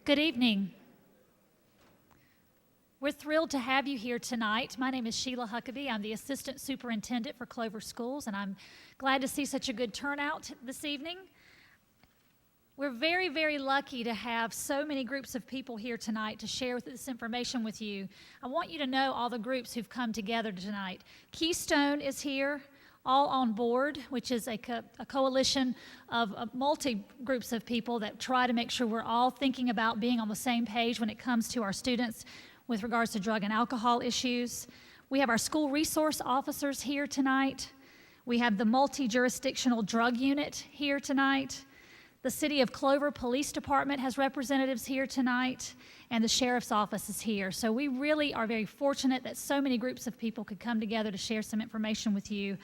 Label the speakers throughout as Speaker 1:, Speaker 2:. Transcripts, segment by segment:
Speaker 1: Good evening. We're thrilled to have you here tonight. My name is Sheila Huckabee. I'm the Assistant Superintendent for Clover Schools, and I'm glad to see such a good turnout this evening. We're very, very lucky to have so many groups of people here tonight to share this information with you. I want you to know all the groups who've come together tonight. Keystone is here, All on Board, which is a coalition of multi-groups of people that try to make sure we're all thinking about being on the same page when it comes to our students with regards to drug and alcohol issues. We have our school resource officers here tonight. We have the multi-jurisdictional drug unit here tonight. The City of Clover Police Department has representatives here tonight, and the Sheriff's Office is here. So we really are very fortunate that so many groups of people could come together to share some information with you.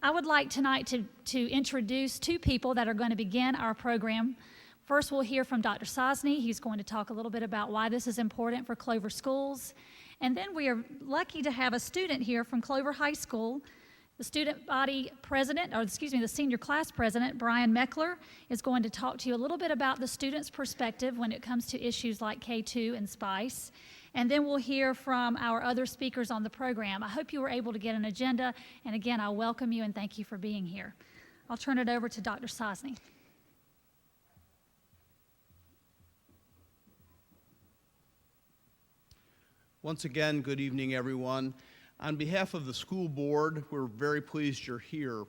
Speaker 1: I would like tonight to introduce two people that are going to begin our program. First, we'll hear from Dr. Sosny. He's going to talk a little bit about why this is important for Clover Schools. And then we are lucky to have a student here from Clover High School. The student body president, the senior class president, Brian Meckler, is going to talk to you a little bit about the students' perspective when it comes to issues like K2 and SPICE. And then we'll hear from our other speakers on the program. I hope you were able to get an agenda. And again, I welcome you and thank you for being here. I'll turn it over to Dr. Sosny.
Speaker 2: Once again, good evening, everyone. On behalf of the school board, we're very pleased you're here.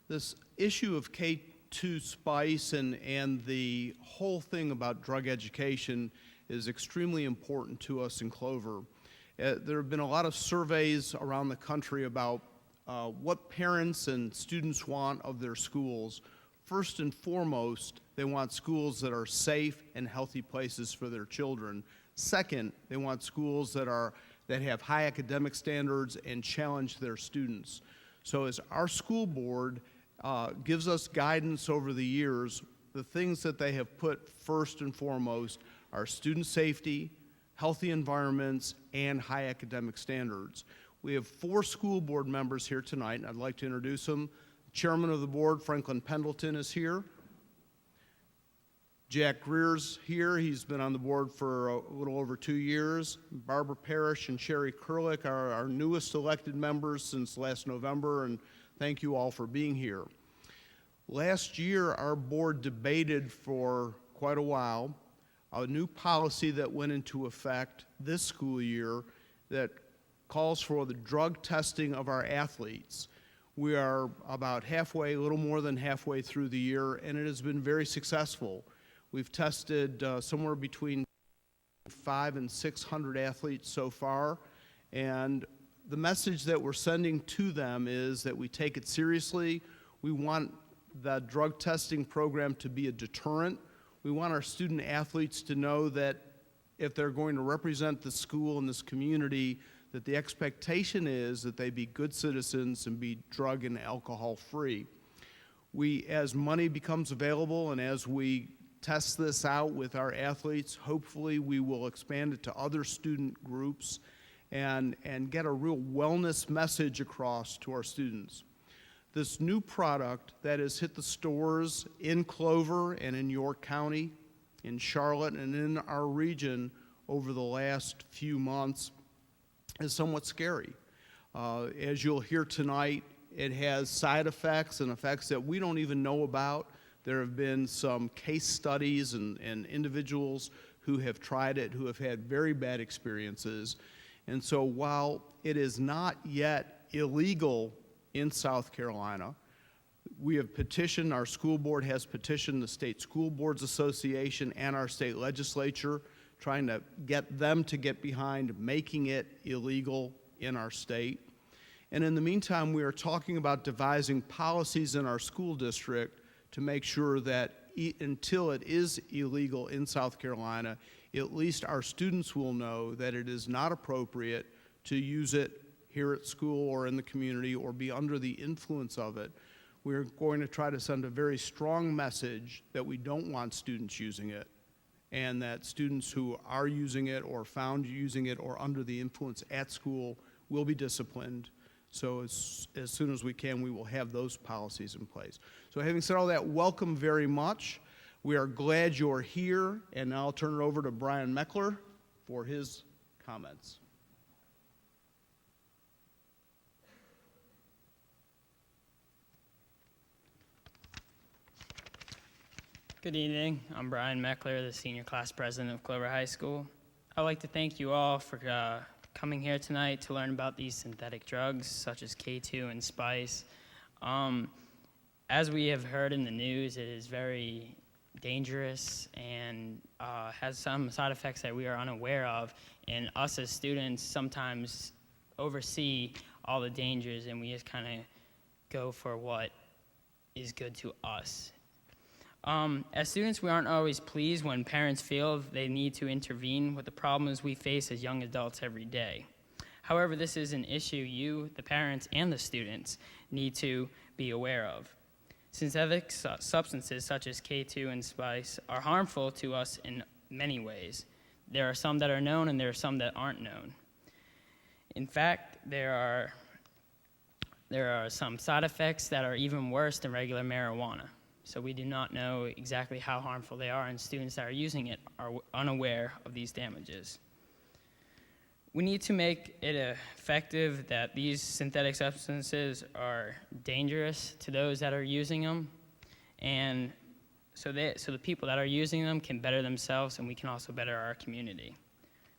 Speaker 2: This issue of K2 SPICE and the whole thing about drug education is extremely important to us in Clover. There have been a lot of surveys around the country about what parents and students want of their schools. First and foremost, they want schools that are safe and healthy places for their children. Second, they want schools that have high academic standards and challenge their students. So as our school board gives us guidance over the years, the things that they have put first and foremost are student safety, healthy environments, and high academic standards. We have 4 school board members here tonight, and I'd like to introduce them. Chairman of the board, Franklin Pendleton, is here. Jack Greer's here. He's been on the board for a little over 2 years. Barbara Parrish and Sherry Kurlick are our newest elected members since last November, and thank you all for being here. Last year, our board debated for quite a while a new policy that went into effect this school year that calls for the drug testing of our athletes. We are about halfway, a little more than halfway through the year, and it has been very successful. We've tested somewhere between 500 and 600 athletes so far, and the message that we're sending to them is that we take it seriously. We want the drug testing program to be a deterrent. We want our student athletes to know that if they're going to represent the school and this community, that the expectation is that they be good citizens and be drug and alcohol free. As money becomes available and as we test this out with our athletes, hopefully we will expand it to other student groups and get a real wellness message across to our students. This new product that has hit the stores in Clover and in York County, in Charlotte, and in our region over the last few months is somewhat scary. As you'll hear tonight, it has side effects and effects that we don't even know about. There have been some case studies and individuals who have tried it who have had very bad experiences. And so while it is not yet illegal in South Carolina, we have petitioned, our school board has petitioned the State School Boards Association and our state legislature, trying to get them to get behind making it illegal in our state. And in the meantime, we are talking about devising policies in our school district to make sure that until it is illegal in South Carolina, at least our students will know that it is not appropriate to use it here at school or in the community or be under the influence of it. We're going to try to send a very strong message that we don't want students using it, and that students who are using it or found using it or under the influence at school will be disciplined. So as soon as we can, we will have those policies in place. So having said all that, welcome very much. We are glad you're here, and now I'll turn it over to Brian Meckler for his comments.
Speaker 3: Good evening. I'm Brian Meckler, the senior class president of Clover High School. I'd like to thank you all for coming here tonight to learn about these synthetic drugs such as K2 and spice. As we have heard in the news, it is very dangerous and has some side effects that we are unaware of, and us as students sometimes oversee all the dangers and we just kind of go for what is good to us. As students, we aren't always pleased when parents feel they need to intervene with the problems we face as young adults every day. However, this is an issue you, the parents, and the students need to be aware of. Synthetic substances such as K2 and spice are harmful to us in many ways. There are some that are known and there are some that aren't known. In fact, there are some side effects that are even worse than regular marijuana. So we do not know exactly how harmful they are, and students that are using it are unaware of these damages. We need to make it effective that these synthetic substances are dangerous to those that are using them, and so the people that are using them can better themselves, and we can also better our community.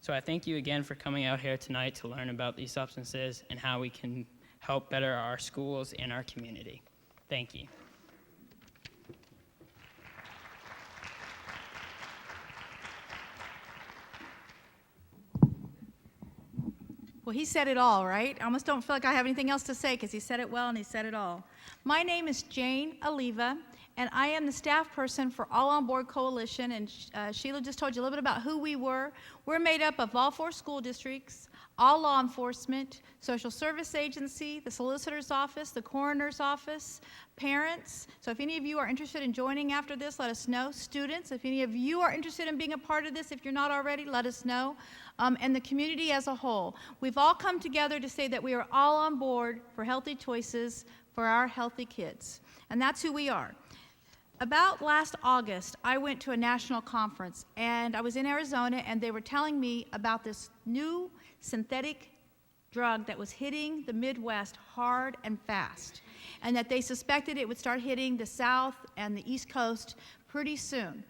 Speaker 3: So I thank you again for coming out here tonight to learn about these substances and how we can help better our schools and our community. Thank you.
Speaker 4: Well, he said it all, right? I almost don't feel like I have anything else to say because he said it well and he said it all. My name is Jane Oliva, and I am the staff person for All On Board Coalition, and Sheila just told you a little bit about who we were. We're made up of all 4 school districts, all law enforcement, social service agency, the solicitor's office, the coroner's office, parents. So if any of you are interested in joining after this, let us know. Students, if any of you are interested in being a part of this, if you're not already, let us know. And the community as a whole. We've all come together to say that we are all on board for healthy choices for our healthy kids. And that's who we are. About last August, I went to a national conference, and I was in Arizona, and they were telling me about this new synthetic drug that was hitting the Midwest hard and fast, and that they suspected it would start hitting the South and the East Coast pretty soon.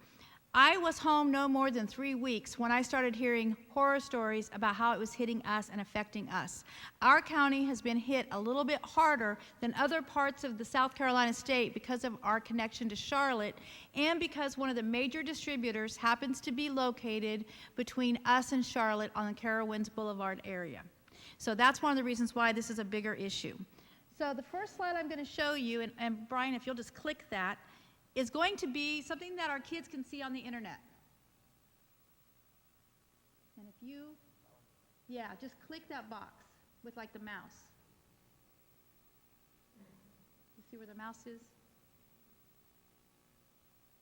Speaker 4: I was home no more than 3 weeks when I started hearing horror stories about how it was hitting us and affecting us. Our county has been hit a little bit harder than other parts of the South Carolina state because of our connection to Charlotte, and because one of the major distributors happens to be located between us and Charlotte on the Carowinds Boulevard area. So that's one of the reasons why this is a bigger issue. So the first slide I'm going to show you, and Brian, if you'll just click that, is going to be something that our kids can see on the internet. And if you, just click that box with like the mouse. You see where the mouse is?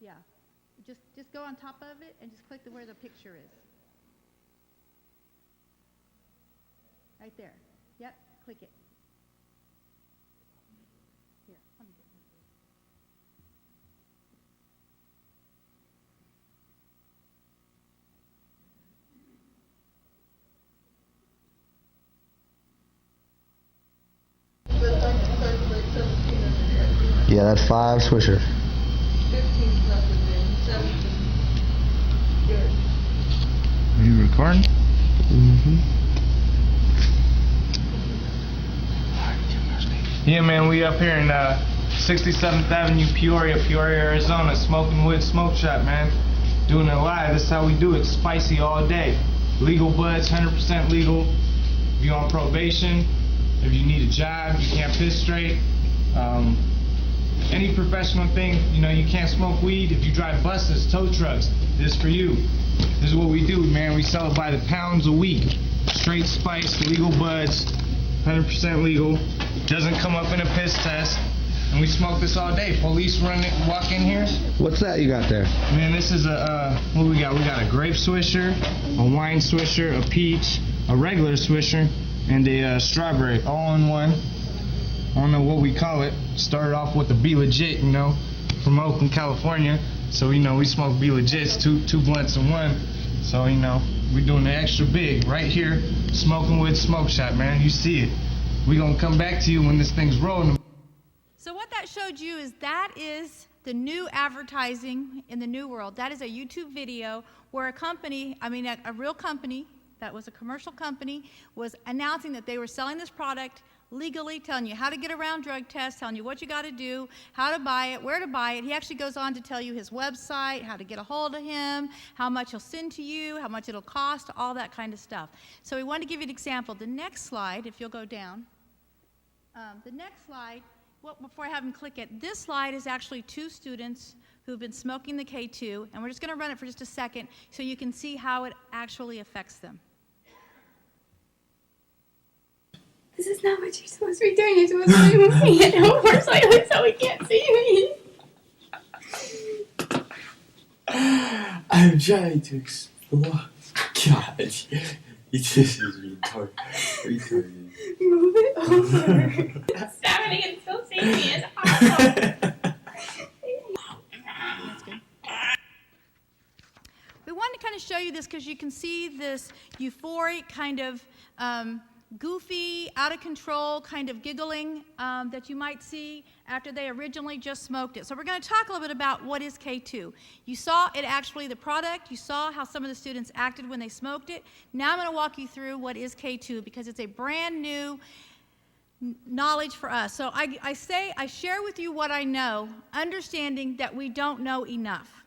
Speaker 4: Yeah. Just go on top of it and just click where the picture is. Right there. Yep, click it. Here, let me get it.
Speaker 5: Yeah, that's 5 Swisher.
Speaker 6: 15 something, 17. Yours.
Speaker 7: Are you recording? Yeah, man, we up here in 67th Avenue, Peoria, Arizona, Smoking Wood Smoke Shop, man. Doing it live. This is how we do it. Spicy all day. Legal buds, 100% legal. If you're on probation, if you need a job, you can't piss straight. Any professional thing, you can't smoke weed. If you drive buses, tow trucks, this is for you. This is what we do, man. We sell it by the pounds a week. Straight spice, legal buds, 100% legal. Doesn't come up in a piss test. And we smoke this all day. Police walk in here.
Speaker 5: What's that you got there?
Speaker 7: Man, this is what we got? We got a grape swisher, a wine swisher, a peach, a regular swisher, and a strawberry, all in one. I don't know what we call it. Started off with the Be Legit, from Oakland, California. So, we smoke Be Legits, two blunts in one. So, we doing the extra big right here, Smoking Wood Smoke Shop, man. You see it. We gonna come back to you when this thing's rolling.
Speaker 4: So what that showed you is that is the new advertising in the new world. That is a YouTube video where a real company, that was a commercial company, was announcing that they were selling this product legally, telling you how to get around drug tests, telling you what you got to do, how to buy it, where to buy it. He actually goes on to tell you his website, how to get a hold of him, how much he'll send to you, how much it'll cost, all that kind of stuff. So we wanted to give you an example. The next slide, if you'll go down, the next slide, before I have him click it, this slide is actually two students who've been smoking the K2, and we're just going to run it for just a second so you can see how it actually affects them.
Speaker 8: This is not what you're supposed to be doing. You're supposed to be moving it over slightly so we can't see me.
Speaker 9: I'm trying to explore. God, this is retarded.
Speaker 8: Move it over. Stop it, I can still see me. It's awesome.
Speaker 4: That's good. We wanted to kind of show you this because you can see this euphoric kind of goofy, out of control kind of giggling that you might see after they originally just smoked it. So we're going to talk a little bit about what is K2. You saw it actually, the product. You saw how some of the students acted when they smoked it. Now I'm going to walk you through what is K2 because it's a brand new knowledge for us. So I share with you what I know, understanding that we don't know enough.